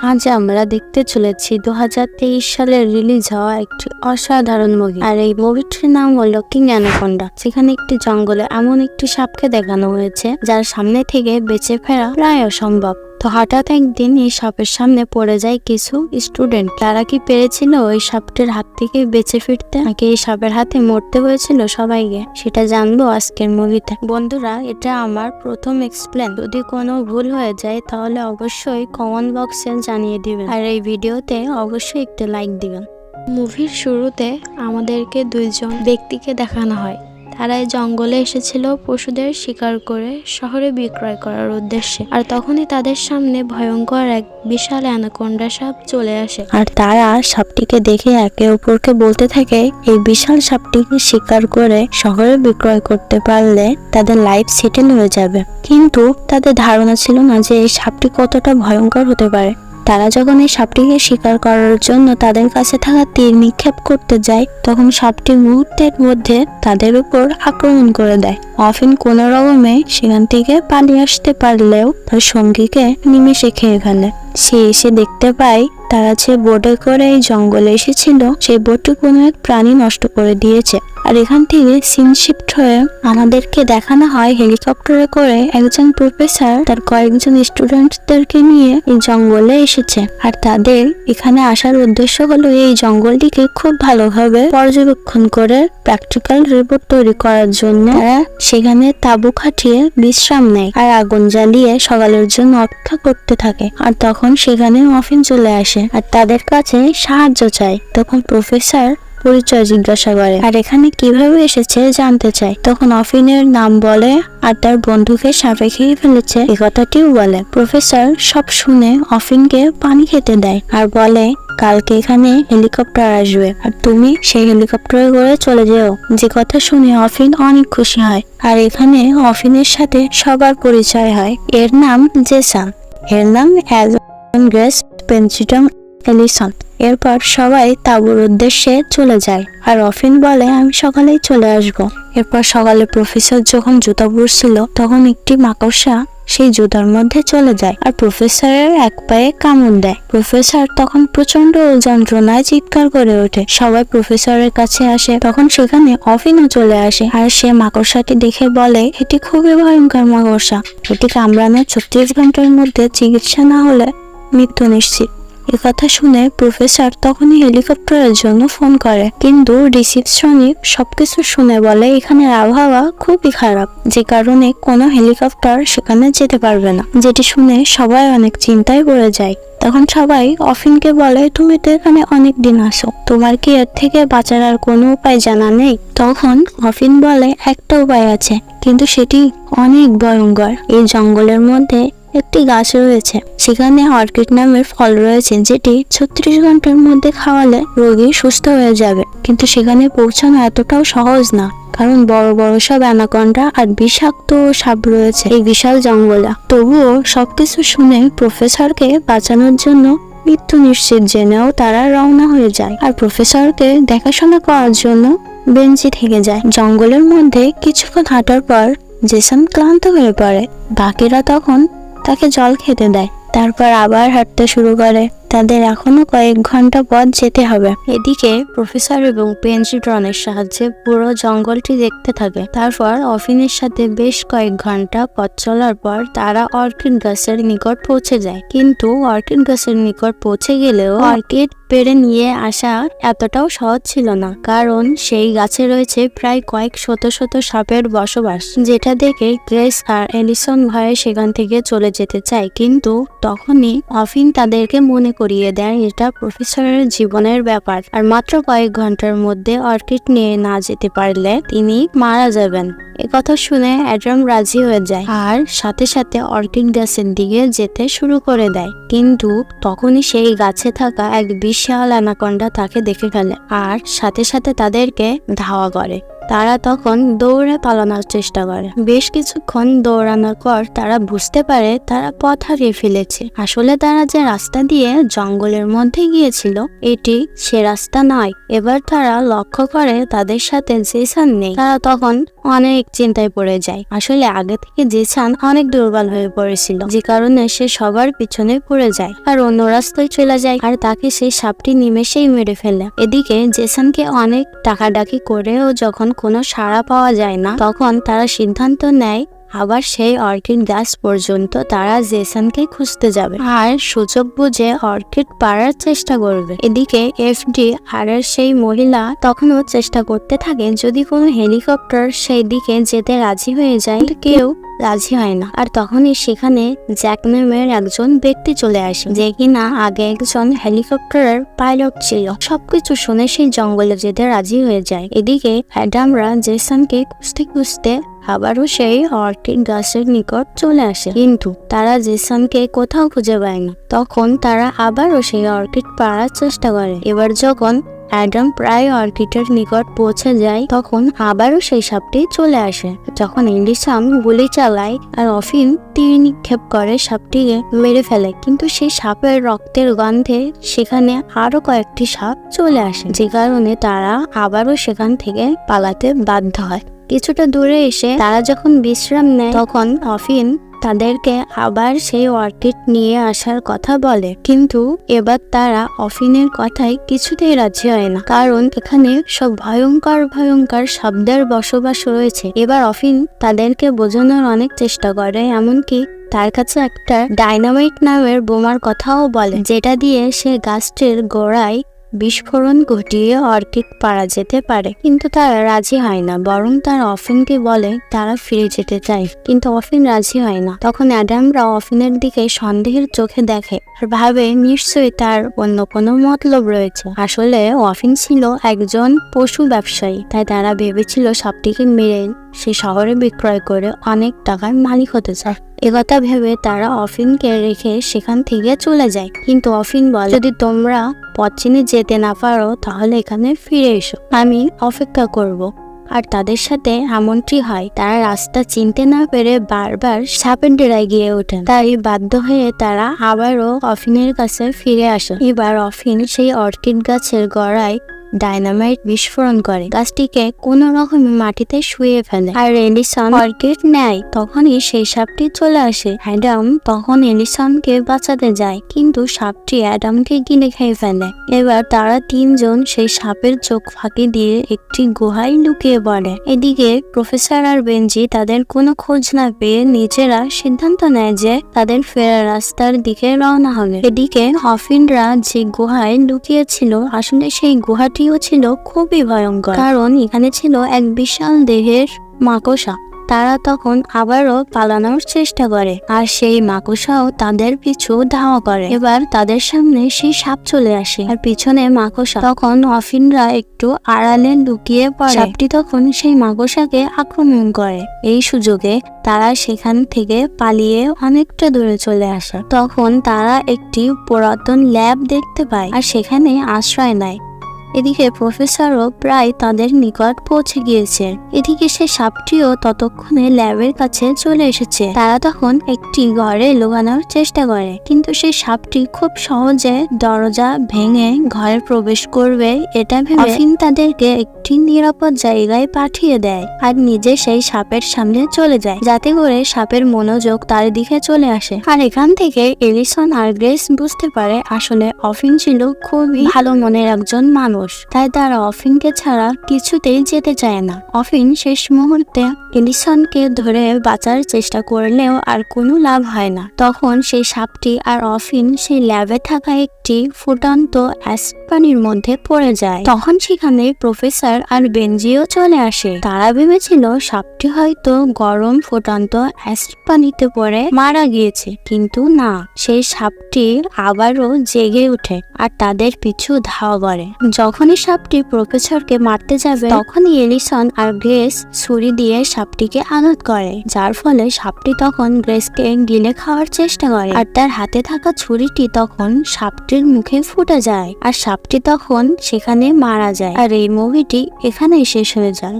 আজ আমরা দেখতে চলেছি 2023 সালে রিলিজ হওয়া একটি অসাধারণ মুভি। আর এই মুভিটির নাম হলো কিং অ্যানাকোন্ডা, যেখানে একটি জঙ্গলে এমন একটি সাপকে দেখানো হয়েছে যার সামনে থেকে বেঁচে ফেরা প্রায় অসম্ভব। তো হঠাৎ একদিন এই সাপের সামনে পড়ে যায় কিছু স্টুডেন্ট। তারা কি পেরেছিল ওই সাপটির হাত থেকে বেঁচে ফিরতে, নাকি এই সাপের হাতে মরতে হয়েছিল সবাইকে, সেটা জানবো আজকের মুভিতে। বন্ধুরা, এটা আমার প্রথম এক্সপ্লেন। যদি কোনো ভুল হয়ে যায় তাহলে অবশ্যই কমেন্ট বক্সে জানিয়ে দিবেন, আর এই ভিডিওতে অবশ্যই একটু লাইক দিবেন। মুভির শুরুতে আমাদেরকে দুইজন ব্যক্তিকে দেখানো হয়। তারা এই জঙ্গলে এসেছিল পশুদের শিকার করে শহরে বিক্রয় করার উদ্দেশ্যে। আর তখনই তাদের সামনে ভয়ঙ্কর এক বিশাল অ্যানাকোন্ডা সাপ চলে আসে। আর তারা সাপটিকে দেখে একে অপরকে বলতে থাকে এই বিশাল সাপটিকে শিকার করে শহরে বিক্রয় করতে পারলে তাদের লাইফ সেটেল হয়ে যাবে। কিন্তু তাদের ধারণা ছিল না যে এই সাপটি কতটা ভয়ঙ্কর হতে পারে। তারা যখন এই সাপটিকে শিকার করার জন্য তাদের কাছে থাকা তীর নিক্ষেপ করতে যায়, তখন সাপটি মুহূর্তের মধ্যে তাদের উপর আক্রমণ করে দেয়। অফিন কোনো রকমে সেখান থেকে পালিয়ে আসতে পারলেও তার সঙ্গীকে নিমেষে খেয়ে ফেলে। সে এসে দেখতে পায় তারা যে বোটে করে এই জঙ্গলে এসেছিল সেই বোটটি কোনো এক প্রাণী নষ্ট করে দিয়েছে। আর এখান থেকে সিন শিফট হয়ে আমাদেরকে দেখানো হয় হেলিকপ্টারে করে একজন প্রফেসর তার কয়েকজন স্টুডেন্টদেরকে নিয়ে এই জঙ্গলে এসেছে। আর তাদের এখানে আসার উদ্দেশ্য হলো এই জঙ্গলটিকে খুব ভালোভাবে পর্যবেক্ষণ করে প্র্যাকটিক্যাল রিপোর্ট তৈরি করার জন্য। তারা সেখানে তাঁবু খাটিয়ে বিশ্রাম নেয় আর আগুন জ্বালিয়ে সকালের জন্য অপেক্ষা করতে থাকে। আর তখন সেখানে অফিন চলে আসে আর তাদের কাছে সাহায্য চায়। তখন প্রফেসর পরিচয় জিজ্ঞাসা করে আর এখানে কিভাবে এসেছে জানতে চায়। তখন অফিনের নাম বলে আর তার বন্ধুকে সাপে খেয়ে ফেলেছে এই কথাটিও বলে। প্রফেসর সব শুনে অফিনকে পানি খেতে দেয় আর বলে কালকে এখানে হেলিকপ্টার আসবে আর তুমি সেই হেলিকপ্টারে করে চলে যেও। যে কথা শুনে অফিন অনেক খুশি হয়। আর এখানে অফিনের সাথে সবার পরিচয় হয়। এর নাম জেসন, এর নাম অ্যাজন গ্রেস পেনচিটম এলিসন। এরপর সবাই তাঁবুর উদ্দেশ্যে চলে যায় আর অফিন বলে আমি সকালেই চলে আসব। এরপর সকালে প্রফেসর যখন জুতা পরছিল তখন একটি মাকড়সা সেই জুতার মধ্যে চলে যায় আর প্রফেসরের এক পায়ে কামড় দেয়। প্রফেসর তখন প্রচন্ড যন্ত্রণায় চিৎকার করে ওঠে। সবাই প্রফেসরের কাছে আসে, তখন সেখানে অফিনও চলে আসে আর সে মাকড়সাটি দেখে বলে এটি খুবই ভয়ঙ্কর মাকড়সা, এটি কামড়ানোর 36 ঘন্টার মধ্যে চিকিৎসা না হলে মৃত্যু নিশ্চিত। একথা শুনে প্রফেসর তখনই হেলিকপ্টারের জন্য ফোন করে, কিন্তু রিসিপশনিক সবকিছু শুনে বলে এখানের আবহাওয়া খুবই খারাপ, যে কারণে কোনো হেলিকপ্টার সেখানে যেতে পারবে না। যেটি শুনে সবাই অনেক চিন্তায় পড়ে যায়। তখন সবাই অফিনকে বলে তুমি তো এখানে অনেক দিন আসো, তোমার কি এর থেকে বাঁচার আর কোনো উপায় জানা নেই? তখন অফিন বলে একটা উপায় আছে, কিন্তু সেটি অনেক ভয়ঙ্কর। এই জঙ্গলের মধ্যে একটি গাছ রয়েছে, সেখানে অর্কিড নামের ফল রয়েছে যেটি 36 ঘন্টার মধ্যে খাওয়ালে রোগী সুস্থ হয়ে যাবে। কিন্তু সেখানে পৌঁছানো এতটাও সহজ না, কারণ বড় বড় সব অ্যানাকোন্ডা আর বিষাক্ত সাপ রয়েছে এই বিশাল জঙ্গলে। তবুও সবকিছু শুনে প্রফেসরকে বাঁচানোর জন্য মৃত্যু নিশ্চিত জেনেও তারা রওনা হয়ে যায় আর প্রফেসরকে দেখাশোনা করার জন্য বেঞ্চি থেকে যায়। জঙ্গলের মধ্যে কিছুক্ষণ হাঁটার পর জেসন ক্লান্ত হয়ে পড়ে। বাকিরা তখন তাকে জল খেতে দেয়, তারপর আবার হাঁটতে শুরু করে। তাদের এখনো কয়েক ঘন্টা পথ যেতে হবে। এদিকে প্রফেসর এবং পেনচিট্রনের সাহায্যে পুরো জঙ্গলটি দেখতে থাকে। তারপর অফিনের সাথে বেশ কয়েক ঘন্টা পথ চলার পর তারা অর্কিড গাছের নিকট পৌঁছে যায়। কিন্তু অর্কিড গাছের নিকট পৌঁছে গেলেও অর্কিড পেড়ে নিয়ে আসা এতটাও সহজ ছিল না, কারণ সেই গাছে রয়েছে প্রায় কয়েক শত শত সাপের বসবাস, যেটা দেখে গ্রেস আর এলিসন ভয়ে সেখান থেকে চলে যেতে চায়। কিন্তু তখনই অফিন তাদেরকে মনে করিয়ে দেয় এটা প্রফেসরের জীবনের ব্যাপার, আর মাত্র কয়েক ঘন্টার মধ্যে অর্কিড নিয়ে না যেতে পারলে তিনি মারা যাবেন। একথা শুনে অ্যাডাম রাজি হয়ে যায় আর সাথে সাথে অর্কিড গাছের দিকে যেতে শুরু করে দেয়। কিন্তু তখনই সেই গাছে থাকা এক বিশাল অ্যানাকোন্ডা তাকে দেখে ফেলে আর সাথে সাথে তাদেরকে ধাওয়া করে। তারা তখন দৌড়ে পালানোর চেষ্টা করে। বেশ কিছুক্ষণ দৌড়ানোর পর তারা বুঝতে পারে তারা পথ হারিয়ে ফেলেছে। আসলে তারা যে রাস্তা দিয়ে জঙ্গলের মধ্যে গিয়েছিল এটি সে রাস্তা নয়। এবার তারা লক্ষ্য করে তাদের সাথে জেসান নেই। তারা তখন অনেক চিন্তায় পড়ে যায়। আসলে আগে থেকে জেসান অনেক দুর্বল হয়ে পড়েছিল, যে কারণে সে সবার পিছনে পড়ে যায় আর অন্য রাস্তায় চলে যায়, আর তাকে সেই সাপটি নিমেষেই মেরে ফেলে। এদিকে জেসানকে অনেক ডাকাডাকি করেও যখন কোনো সাড়া পাওয়া যায় না, তখন তারা সিদ্ধান্ত নেয় আবার সেই অর্কিড গাছ পর্যন্ত তারা জেসানকে খুঁজতে যাবে আর সুযোগ বুঝে অর্কিড পাড়ার চেষ্টা করবে। এদিকে এফডি আর সেই মহিলা তখনও চেষ্টা করতে থাকে যদি কোনো হেলিকপ্টার সেই দিকে যেতে রাজি হয়ে যায়, কেউ রাজি হয় না। আর তখনই সেখানে জ্যাক নামের একজন ব্যক্তি চলে আসে, যে কিনা আগে একজন হেলিকপ্টারের পাইলট ছিল। সবকিছু শুনে সেই জঙ্গলে যেতে রাজি হয়ে যায়। এদিকে অ্যাডামরা জেসনকে খুঁজতে খুঁজতে আবারও সেই অর্কিড গাছের নিকট চলে আসে, কিন্তু তারা জেসনকে কোথাও খুঁজে পায় না। তখন তারা আবারও সেই অর্কিড পাড়ার চেষ্টা করে। এবার যখন অ্যাডাম প্রায় অর্কিডের নিকট পৌঁছে যায়, তখন আবারও সেই সাপটি চলে আসে। যখন এলিসাম গুলি চালায় আর অফিন তীর নিক্ষেপ করে সাপটিকে মেরে ফেলে, কিন্তু সেই সাপের রক্তের গন্ধে সেখানে আরো কয়েকটি সাপ চলে আসে, যে কারণে তারা আবারও সেখান থেকে পালাতে বাধ্য হয়। কিছুটা দূরে এসে তারা যখন বিশ্রাম নেয়, তখন অফিন তাদেরকে আবার সেই অর্কিড নিয়ে আসার কথা বলে, কিন্তু এবার তারা অফিনের কথায় কিছুতেই রাজি হয় না, কারণ এখানে সব ভয়ঙ্কর ভয়ঙ্কর শব্দের বসবাস রয়েছে। এবার অফিন তাদেরকে বোঝানোর অনেক চেষ্টা করে, এমনকি তার কাছে একটা ডাইনামাইট নামের বোমার কথাও বলে, যেটা দিয়ে সে গাছটির গোড়ায় বিস্ফোরণ ঘটিয়ে অর্কিড পাড়া যেতে পারে। কিন্তু তারা রাজি হয় না, বরং তারা অফিনকে বলে তারা ফিরে যেতে চায়, কিন্তু অফিন রাজি হয় না। তখন অ্যাডামরা অফিনের দিকে সন্দেহের চোখে দেখে আর ভাবে নিশ্চয়ই তার অন্য কোনো মতলব রয়েছে। আসলে অফিন ছিল একজন পশু ব্যবসায়ী, তাই তারা ভেবেছিল সাপটিকে মেরে সে শহরে বিক্রয় করে অনেক টাকার মালিক হতে চায়। একথা ভেবে তারা অফিনকে রেখে সেখান থেকে চলে যায়, কিন্তু অফিন বলে যদি তোমরা পথ চিনে যেতে না পারো তাহলে এখানে ফিরে এসো, আমি অপেক্ষা করব। আর তাদের সাথে এমনটি হয়। তারা রাস্তা চিনতে না পেরে বারবার সাপের ডেরায় গিয়ে ওঠেন, তাই বাধ্য হয়ে তারা আবারও অফিনের কাছে ফিরে আসে। এবার অফিন সেই অর্কিড গাছের গোড়ায় ডাইনামাইট বিস্ফোরণ করে, গাছটিকে কোন রকমে মাটিতে শুয়ে ফেলে আর এলিসন অর্কিড নেয়। তখনই সেই সাপটি চলে আসে। অ্যাডাম তখন এলিসনকে বাঁচাতে যায়, কিন্তু সাপটি অ্যাডামকে গিলে খেয়ে ফেলে। এবার তারা তিনজন সেই সাপের চোখ ফাঁকি দিয়ে একটি গুহায় লুকিয়ে পড়ে। এদিকে প্রফেসর আর বেঞ্জি তাদের কোনো খোঁজ না পেয়ে নিজেরা সিদ্ধান্ত নেয় যে তাদের ফেরার রাস্তার দিকে রওনা হবে। এদিকে অফিনরা যে গুহায় লুকিয়েছিল, আসলে সেই গুহাটি ছিল খুবই ভয়ঙ্কর, কারণ এখানে ছিল এক বিশাল দেহের মাকড়সা। তারা তখন আবারও পালানোর চেষ্টা করে আর সেই মাকড়সাও তাদের পিছু ধাওয়া করে। এবার তাদের সামনে সেই সাপ চলে আসে আর পিছনে মাকড়সা। তখন অফিনরা একটু আড়ালে লুকিয়ে পড়ে। সাপটি তখন সেই মাকড়সাকে আক্রমণ করে। এই সুযোগে তারা সেখান থেকে পালিয়ে অনেকটা দূরে চলে আসে। তখন তারা একটি পুরাতন ল্যাব দেখতে পায় আর সেখানে আশ্রয় নেয়। এদিকে প্রফেসরও প্রায় তাদের নিকট পৌঁছে গিয়েছে। এদিকে সে সাপটিও ততক্ষণে ল্যাবের কাছে চলে এসেছে। তারা তখন একটি ঘরে লুকানোর চেষ্টা করে, কিন্তু সেই সাপটি খুব সহজে দরজা ভেঙে ঘরে প্রবেশ করবে এটা ভেবে অফিন তাদেরকে একটি নিরাপদ জায়গায় পাঠিয়ে দেয় আর নিজে সেই সাপের সামনে চলে যায়, যাতে করে সাপের মনোযোগ তার দিকে চলে আসে। আর এখান থেকে এলিসন আর গ্রেস বুঝতে পারে আসলে অফিন ছিল খুবই ভালো মনের একজন মানুষ, তাই তারা অফিনকে ছাড়া কিছুতেই যেতে চায় না। অফিন শেষ মুহূর্তে এলিসনকে ধরে বাঁচার চেষ্টা করলেও আর কোনো লাভ হয় না। তখন সেই সাপটি আর অফিন সেই ল্যাবে থাকা একটি ফুটন্ত অ্যাসিড পানির মধ্যে পড়ে যায়। তখন সেখানে প্রফেসর আর বেঞ্জিও চলে আসে। তারা ভেবেছিল সাপটি হয়তো গরম ফুটন্ত অ্যাসিড পানিতে পড়ে মারা গিয়েছে, কিন্তু না, সেই সাপটি আবারও জেগে ওঠে আর তাদের পিছু ধাওয়া করে। যখনই সাপটি প্রফেসরকে মারতে যাবে, তখনই এলিসন আর গ্রেস ছুরি দিয়ে সাপটিকে আঘাত করে, যার ফলে সাপটি তখন গ্রেসকে গিলে খাওয়ার চেষ্টা করে আর তার হাতে থাকা ছুরিটি তখন সাপটির মুখে ফুটে যায় আর সাপটি তখন সেখানে মারা যায়। আর এই মুভিটি এখানেই শেষ হয়ে যায়।